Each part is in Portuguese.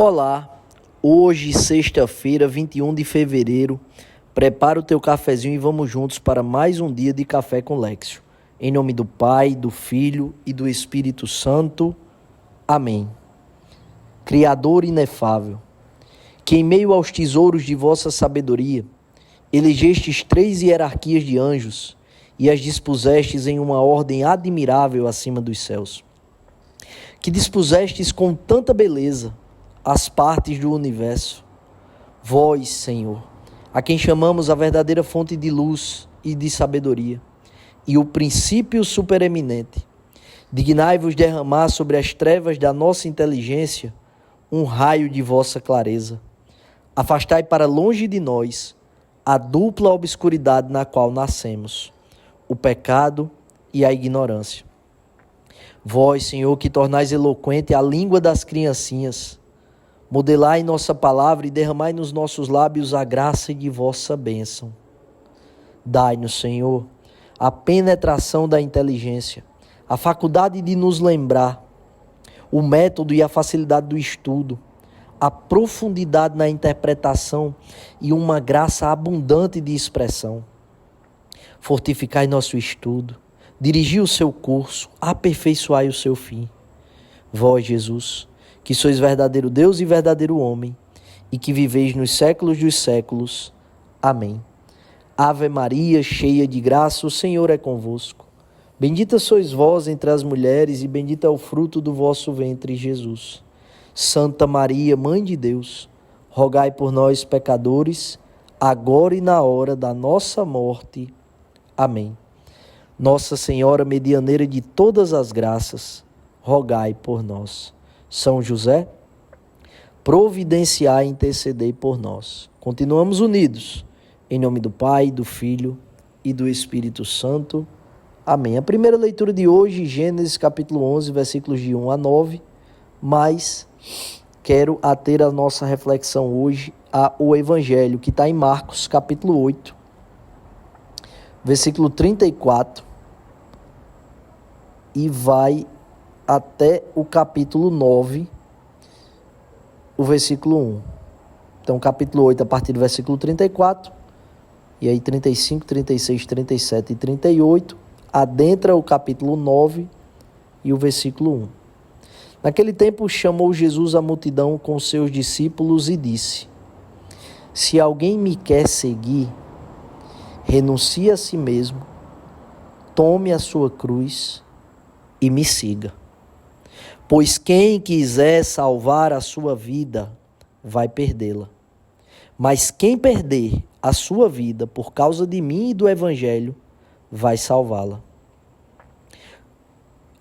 Olá, hoje, sexta-feira, 21 de fevereiro, prepara o teu cafezinho e vamos juntos para mais um dia de Café com Lexio. Em nome do Pai, do Filho e do Espírito Santo. Amém. Criador inefável, que em meio aos tesouros de vossa sabedoria, elegestes 3 hierarquias de anjos e as dispusestes em uma ordem admirável acima dos céus, que dispusestes com tanta beleza as partes do universo. Vós, Senhor, a quem chamamos a verdadeira fonte de luz e de sabedoria, e o princípio supereminente, dignai-vos derramar sobre as trevas da nossa inteligência um raio de vossa clareza. Afastai para longe de nós a dupla obscuridade na qual nascemos, o pecado e a ignorância. Vós, Senhor, que tornais eloquente a língua das criancinhas, modelai nossa palavra e derramai nos nossos lábios a graça de vossa bênção. Dai-nos, Senhor, a penetração da inteligência, a faculdade de nos lembrar, o método e a facilidade do estudo, a profundidade na interpretação e uma graça abundante de expressão. Fortificai nosso estudo, dirigi o seu curso, aperfeiçoai o seu fim. Vós, Jesus, que sois verdadeiro Deus e verdadeiro homem, e que viveis nos séculos dos séculos. Amém. Ave Maria, cheia de graça, o Senhor é convosco. Bendita sois vós entre as mulheres, e bendito é o fruto do vosso ventre, Jesus. Santa Maria, Mãe de Deus, rogai por nós, pecadores, agora e na hora da nossa morte. Amém. Nossa Senhora, medianeira de todas as graças, rogai por nós. São José, providenciai e intercedei por nós. Continuamos unidos, em nome do Pai, do Filho e do Espírito Santo. Amém. A primeira leitura de hoje, Gênesis capítulo 11, versículos de 1 a 9, mas quero ater a nossa reflexão hoje ao Evangelho, que está em Marcos capítulo 8, versículo 34, e vai até o capítulo 9, o versículo 1. Então, capítulo 8, a partir do versículo 34, e aí 35, 36, 37 e 38, adentra o capítulo 9 e o versículo 1. Naquele tempo, chamou Jesus a multidão com seus discípulos e disse: Se alguém me quer seguir, renuncie a si mesmo, tome a sua cruz e me siga. Pois quem quiser salvar a sua vida, vai perdê-la. Mas quem perder a sua vida por causa de mim e do Evangelho, vai salvá-la.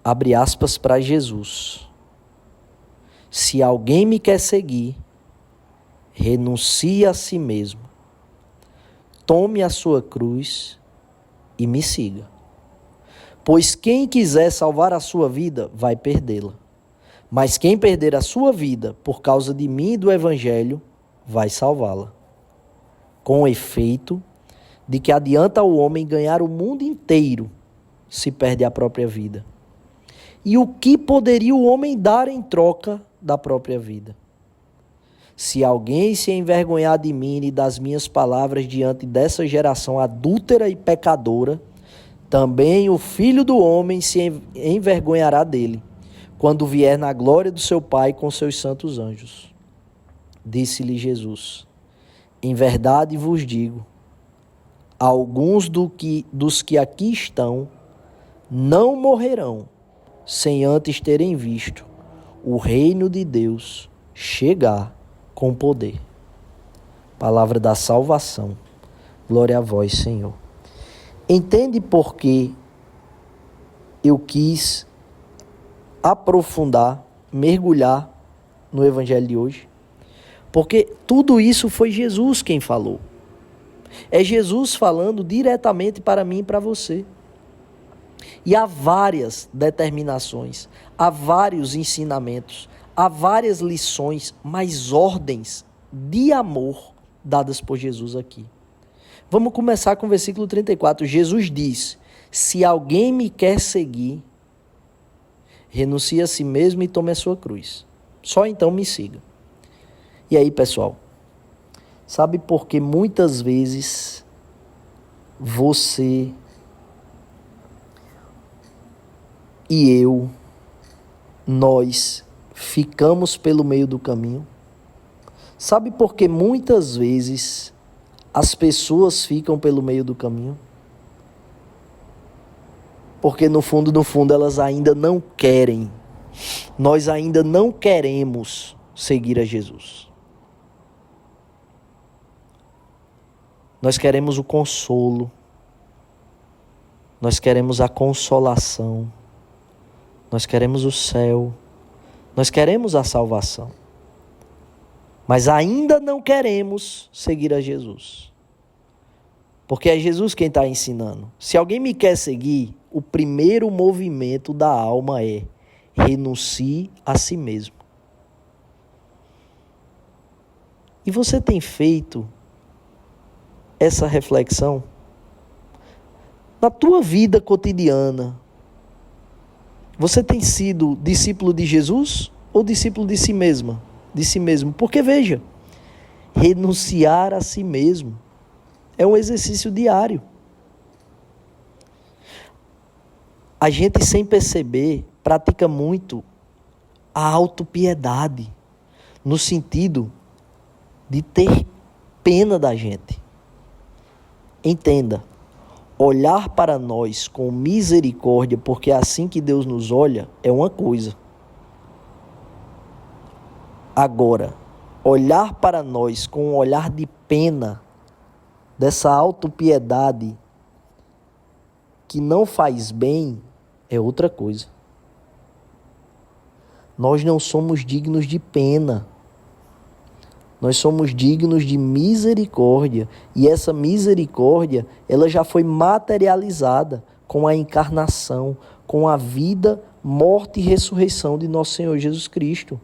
Abre aspas para Jesus. Se alguém me quer seguir, renuncie a si mesmo, tome a sua cruz e me siga. Pois quem quiser salvar a sua vida, vai perdê-la. Mas quem perder a sua vida por causa de mim e do Evangelho, vai salvá-la. Com efeito, de que adianta ao homem ganhar o mundo inteiro se perde a própria vida? E o que poderia o homem dar em troca da própria vida? Se alguém se envergonhar de mim e das minhas palavras diante dessa geração adúltera e pecadora, também o Filho do Homem se envergonhará dele, quando vier na glória do seu Pai com seus santos anjos. Disse-lhe Jesus: Em verdade vos digo, alguns dos que aqui estão não morrerão sem antes terem visto o reino de Deus chegar com poder. Palavra da salvação. Glória a vós, Senhor. Entende por que eu quis aprofundar, mergulhar no Evangelho de hoje? Porque tudo isso foi Jesus quem falou. É Jesus falando diretamente para mim e para você. E há várias determinações, há vários ensinamentos, há várias lições, mas ordens de amor dadas por Jesus aqui. Vamos começar com o versículo 34. Jesus diz: se alguém me quer seguir, renuncie a si mesmo e tome a sua cruz. Só então me siga. E aí, pessoal, sabe por que muitas vezes você e eu, nós ficamos pelo meio do caminho? Sabe por que muitas vezes as pessoas ficam pelo meio do caminho? Porque no fundo, elas ainda não querem. Nós ainda não queremos seguir a Jesus. Nós queremos o consolo. Nós queremos a consolação. Nós queremos o céu. Nós queremos a salvação. Mas ainda não queremos seguir a Jesus. Porque é Jesus quem está ensinando. Se alguém me quer seguir, o primeiro movimento da alma é: renuncie a si mesmo. E você tem feito essa reflexão? Na tua vida cotidiana, você tem sido discípulo de Jesus ou discípulo de si mesma? De si mesmo. Porque veja, renunciar a si mesmo é um exercício diário. A gente, sem perceber, pratica muito a autopiedade, no sentido de ter pena da gente. Entenda, olhar para nós com misericórdia, porque é assim que Deus nos olha, é uma coisa. Agora, olhar para nós com um olhar de pena, dessa autopiedade que não faz bem, é outra coisa. Nós não somos dignos de pena. Nós somos dignos de misericórdia. E essa misericórdia, ela já foi materializada com a encarnação, com a vida, morte e ressurreição de nosso Senhor Jesus Cristo.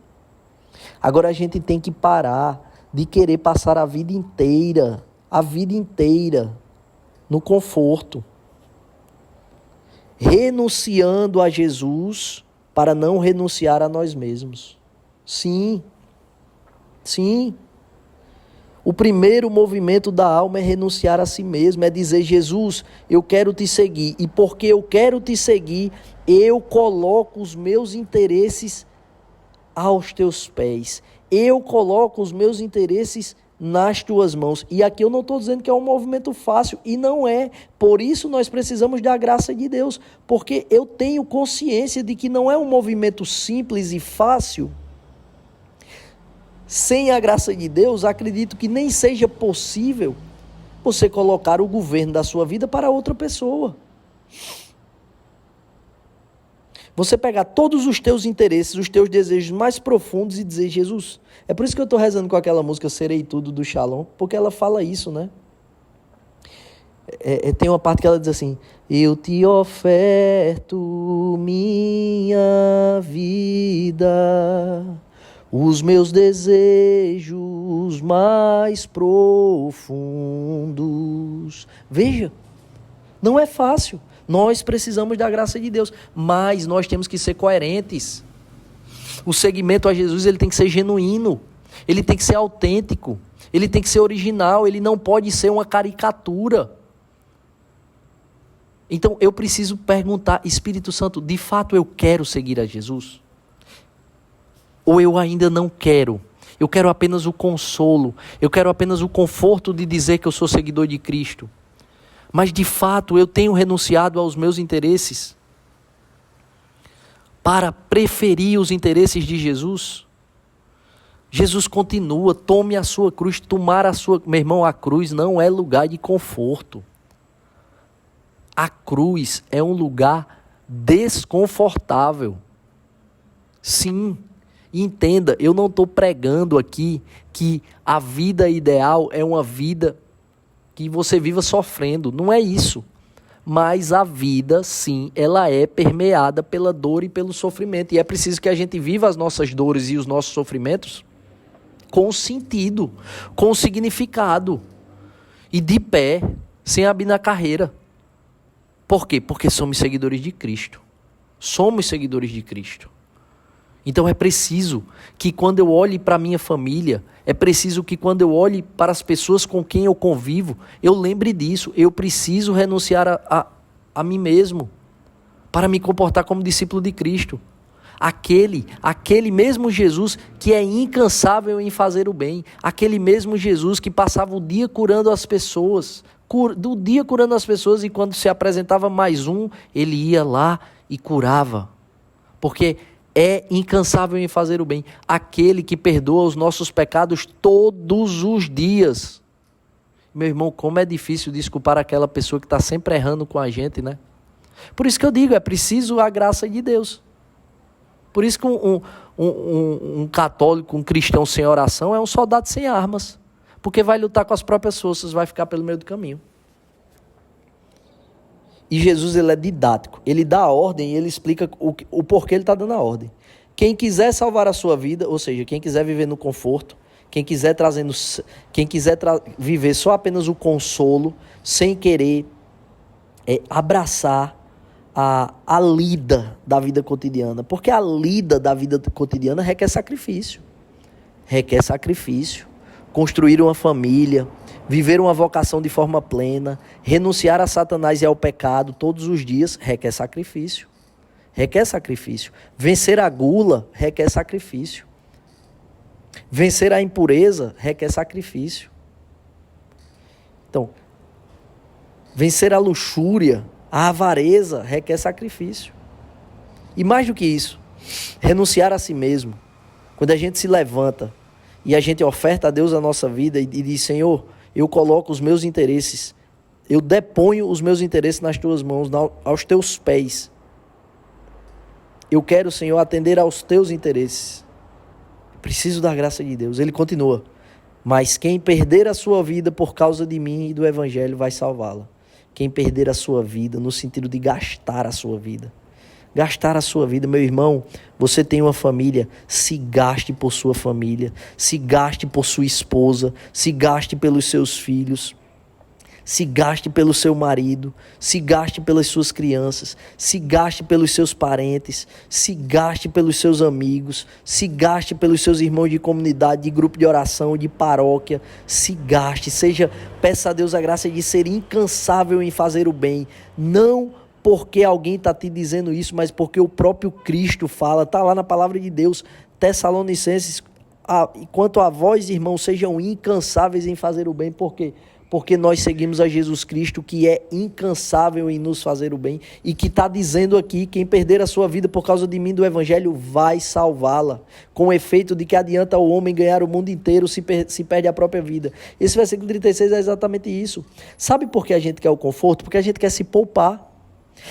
Agora a gente tem que parar de querer passar a vida inteira no conforto, renunciando a Jesus para não renunciar a nós mesmos. Sim. O primeiro movimento da alma é renunciar a si mesmo, é dizer: Jesus, eu quero te seguir, e porque eu quero te seguir, eu coloco os meus interesses aos teus pés. Eu coloco os meus interesses nas tuas mãos. E aqui eu não estou dizendo que é um movimento fácil, e não é. Por isso nós precisamos da graça de Deus, porque eu tenho consciência de que não é um movimento simples e fácil. Sem a graça de Deus, acredito que nem seja possível você colocar o governo da sua vida para outra pessoa. Você pegar todos os teus interesses, os teus desejos mais profundos e dizer: Jesus, é por isso que eu estou rezando com aquela música Serei Tudo do Shalom, porque ela fala isso, né? Tem uma parte que ela diz assim: eu te oferto minha vida, os meus desejos mais profundos. Veja, não é fácil. Nós precisamos da graça de Deus, mas nós temos que ser coerentes. O seguimento a Jesus, ele tem que ser genuíno, ele tem que ser autêntico, ele tem que ser original, ele não pode ser uma caricatura. Então eu preciso perguntar: Espírito Santo, de fato eu quero seguir a Jesus? Ou eu ainda não quero? Eu quero apenas o consolo, eu quero apenas o conforto de dizer que eu sou seguidor de Cristo. Mas de fato eu tenho renunciado aos meus interesses para preferir os interesses de Jesus? Jesus continua: tome a sua cruz. Tomar a sua... Meu irmão, a cruz não é lugar de conforto. A cruz é um lugar desconfortável. Sim, entenda, eu não estou pregando aqui que a vida ideal é uma vida que você viva sofrendo. Não é isso. Mas a vida, sim, ela é permeada pela dor e pelo sofrimento. E é preciso que a gente viva as nossas dores e os nossos sofrimentos com sentido, com significado. E de pé, sem abrir na carreira. Por quê? Porque somos seguidores de Cristo. Somos seguidores de Cristo. Então é preciso que quando eu olhe para a minha família, é preciso que quando eu olhe para as pessoas com quem eu convivo, eu lembre disso. Eu preciso renunciar a mim mesmo para me comportar como discípulo de Cristo. Aquele mesmo Jesus que é incansável em fazer o bem. Aquele mesmo Jesus que passava o dia curando as pessoas. Do dia curando as pessoas, e quando se apresentava mais um, ele ia lá e curava. Porque é incansável em fazer o bem. Aquele que perdoa os nossos pecados todos os dias. Meu irmão, como é difícil desculpar aquela pessoa que está sempre errando com a gente, né? Por isso que eu digo, é preciso a graça de Deus. Por isso que um católico, um cristão sem oração é um soldado sem armas. Porque vai lutar com as próprias forças, vai ficar pelo meio do caminho. E Jesus, ele é didático. Ele dá a ordem e ele explica o porquê ele está dando a ordem. Quem quiser salvar a sua vida, ou seja, quem quiser viver no conforto, quem quiser viver só apenas o consolo, sem querer abraçar a lida da vida cotidiana. Porque a lida da vida cotidiana requer sacrifício. Requer sacrifício. Construir uma família, viver uma vocação de forma plena, renunciar a Satanás e ao pecado todos os dias, requer sacrifício. Requer sacrifício. Vencer a gula requer sacrifício. Vencer a impureza requer sacrifício. Então, vencer a luxúria, a avareza requer sacrifício. E mais do que isso, renunciar a si mesmo. Quando a gente se levanta e a gente oferta a Deus a nossa vida e diz: Senhor, eu coloco os meus interesses, eu deponho os meus interesses nas tuas mãos, aos teus pés. Eu quero, Senhor, atender aos teus interesses. Preciso da graça de Deus. Ele continua: mas quem perder a sua vida por causa de mim e do evangelho vai salvá-la. Quem perder a sua vida, no sentido de gastar a sua vida. Gastar a sua vida, meu irmão, você tem uma família, se gaste por sua família, se gaste por sua esposa, se gaste pelos seus filhos, se gaste pelo seu marido, se gaste pelas suas crianças, se gaste pelos seus parentes, se gaste pelos seus amigos, se gaste pelos seus irmãos de comunidade, de grupo de oração, de paróquia, se gaste, peça a Deus a graça de ser incansável em fazer o bem, não porque alguém está te dizendo isso, mas porque o próprio Cristo fala, está lá na palavra de Deus, Tessalonicenses, quanto a vós, irmãos, sejam incansáveis em fazer o bem, por quê? Porque nós seguimos a Jesus Cristo, que é incansável em nos fazer o bem, e que está dizendo aqui: quem perder a sua vida por causa de mim do Evangelho vai salvá-la, com o efeito de que adianta o homem ganhar o mundo inteiro se perde a própria vida. Esse versículo 36 é exatamente isso. Sabe por que a gente quer o conforto? Porque a gente quer se poupar.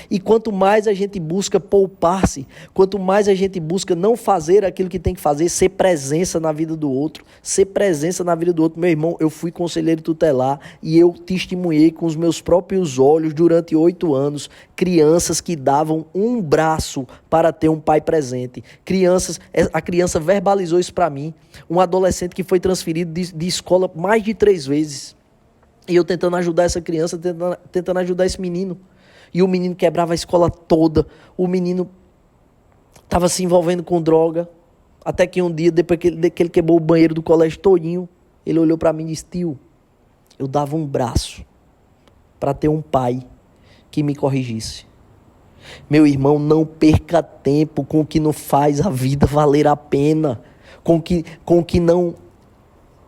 E quanto mais a gente busca poupar-se, quanto mais a gente busca não fazer aquilo que tem que fazer, ser presença na vida do outro, meu irmão, eu fui conselheiro tutelar e eu testemunhei com os meus próprios olhos durante 8 anos, crianças que davam um braço para ter um pai presente, a criança verbalizou isso para mim, um adolescente que foi transferido de escola mais de 3 vezes, e eu tentando ajudar essa criança, tentando ajudar esse menino. E o menino quebrava a escola toda. O menino estava se envolvendo com droga. Até que um dia, depois que ele quebrou o banheiro do colégio todinho, ele olhou para mim e disse: tio, eu dava um braço para ter um pai que me corrigisse. Meu irmão, não perca tempo com o que não faz a vida valer a pena. Com o que não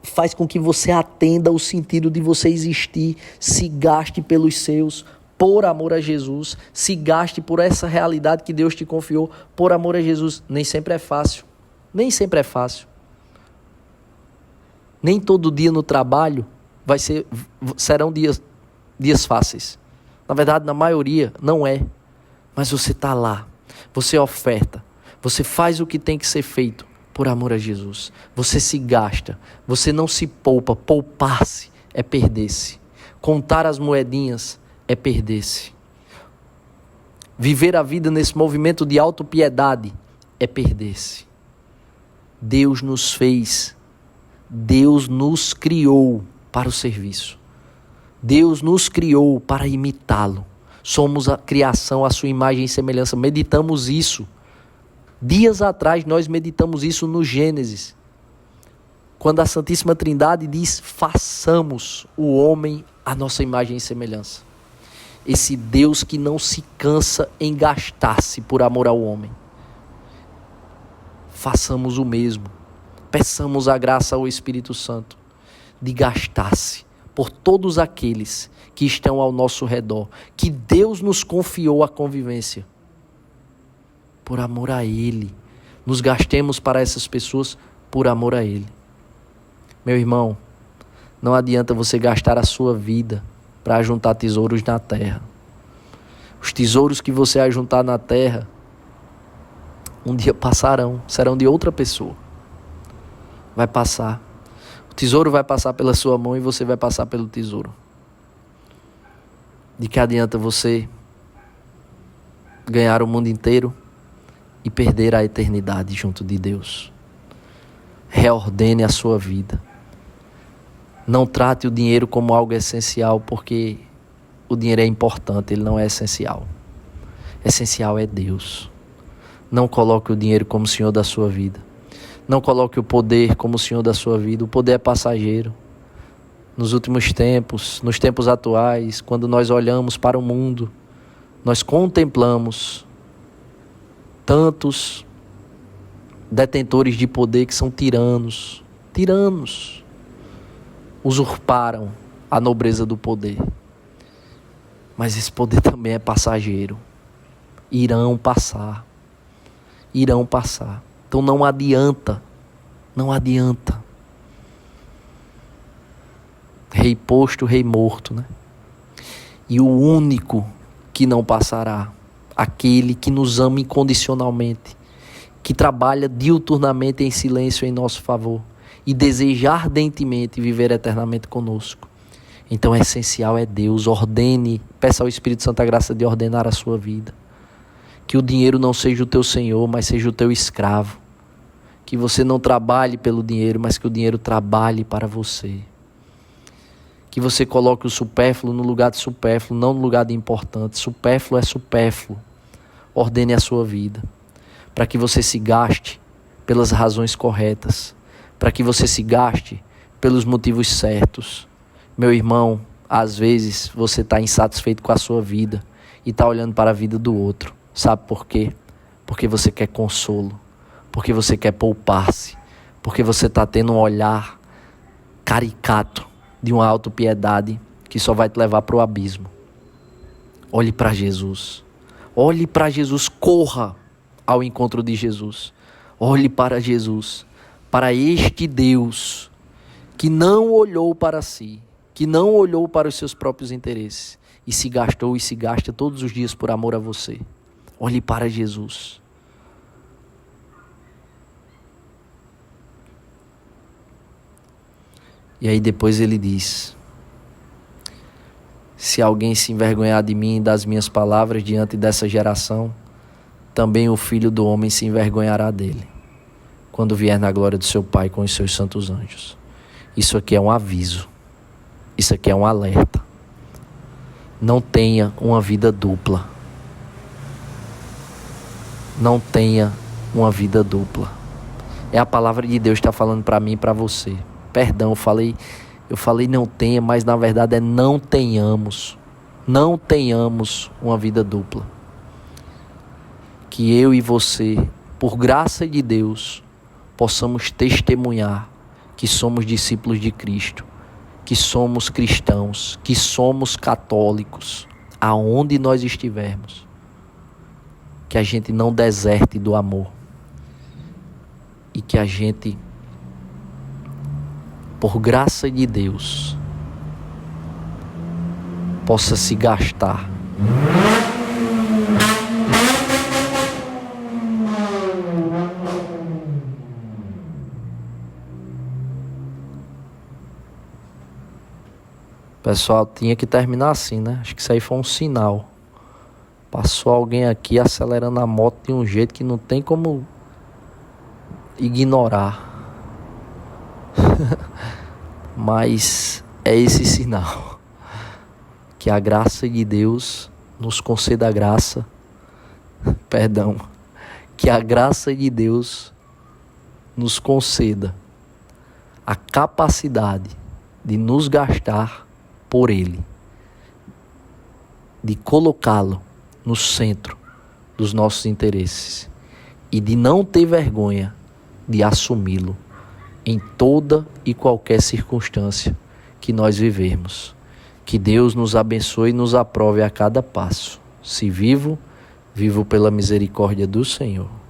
faz com que você atenda o sentido de você existir. Se gaste pelos seus. Por amor a Jesus, se gaste por essa realidade que Deus te confiou, por amor a Jesus. Nem sempre é fácil, nem todo dia no trabalho serão dias fáceis, na verdade na maioria não é, mas você está lá, você oferta, você faz o que tem que ser feito por amor a Jesus, você se gasta, você não se poupa. Poupar-se é perder-se, contar as moedinhas é perder-se. Viver a vida nesse movimento de autopiedade é perder-se. Deus nos fez, Deus nos criou para o serviço. Deus nos criou para imitá-lo. Somos a criação, a sua imagem e semelhança. Meditamos isso Dias atrás nós meditamos isso no Gênesis, quando a Santíssima Trindade diz: façamos o homem à nossa imagem e semelhança. Esse Deus que não se cansa em gastar-se por amor ao homem. Façamos o mesmo. Peçamos a graça ao Espírito Santo de gastar-se por todos aqueles que estão ao nosso redor, que Deus nos confiou a convivência. Por amor a Ele. Nos gastemos para essas pessoas por amor a Ele. Meu irmão, não adianta você gastar a sua vida para ajuntar tesouros na terra. Os tesouros que você ajuntar na terra, um dia passarão, serão de outra pessoa. Vai passar. O tesouro vai passar pela sua mão e você vai passar pelo tesouro. De que adianta você ganhar o mundo inteiro e perder a eternidade junto de Deus? Reordene a sua vida. Não trate o dinheiro como algo essencial, porque o dinheiro é importante, ele não é essencial. Essencial é Deus. Não coloque o dinheiro como senhor da sua vida. Não coloque o poder como senhor da sua vida. O poder é passageiro. Nos últimos tempos, nos tempos atuais, quando nós olhamos para o mundo, nós contemplamos tantos detentores de poder que são tiranos. Tiranos. Usurparam a nobreza do poder. Mas esse poder também é passageiro. Irão passar. Irão passar. Então não adianta. Não adianta. Rei posto, rei morto, né? E o único que não passará, aquele que nos ama incondicionalmente, que trabalha diuturnamente em silêncio em nosso favor e deseja ardentemente viver eternamente conosco. Então, essencial é Deus. Ordene, peça ao Espírito Santo a graça de ordenar a sua vida. Que o dinheiro não seja o teu senhor, mas seja o teu escravo. Que você não trabalhe pelo dinheiro, mas que o dinheiro trabalhe para você. Que você coloque o supérfluo no lugar de supérfluo, não no lugar de importante. Supérfluo é supérfluo. Ordene a sua vida, para que você se gaste pelas razões corretas, para que você se gaste pelos motivos certos. Meu irmão, às vezes você está insatisfeito com a sua vida e está olhando para a vida do outro. Sabe por quê? Porque você quer consolo, porque você quer poupar-se, porque você está tendo um olhar caricato de uma autopiedade que só vai te levar para o abismo. Olhe para Jesus. Olhe para Jesus, corra ao encontro de Jesus. Olhe para Jesus, para este Deus que não olhou para si, que não olhou para os seus próprios interesses e se gastou e se gasta todos os dias por amor a você. Olhe para Jesus. E aí depois ele diz: se alguém se envergonhar de mim e das minhas palavras diante dessa geração, também o Filho do Homem se envergonhará dele, quando vier na glória do seu Pai com os seus santos anjos. Isso aqui é um aviso. Isso aqui é um alerta. Não tenha uma vida dupla. Não tenha uma vida dupla. É a palavra de Deus que está falando para mim e para você. Perdão, eu falei não tenha, mas na verdade é não tenhamos. Não tenhamos uma vida dupla. Que eu e você, por graça de Deus, possamos testemunhar que somos discípulos de Cristo, que somos cristãos, que somos católicos, aonde nós estivermos. Que a gente não deserte do amor. E que a gente, por graça de Deus, possa se gastar. Pessoal, tinha que terminar assim, né? Acho que isso aí foi um sinal. Passou alguém aqui acelerando a moto de um jeito que não tem como ignorar. Mas é esse sinal. Que a graça de Deus nos conceda a graça. Perdão. que a graça de Deus nos conceda a capacidade de nos gastar por Ele, de colocá-lo no centro dos nossos interesses e de não ter vergonha de assumi-lo em toda e qualquer circunstância que nós vivermos. Que Deus nos abençoe e nos aprove a cada passo. Se vivo, vivo pela misericórdia do Senhor.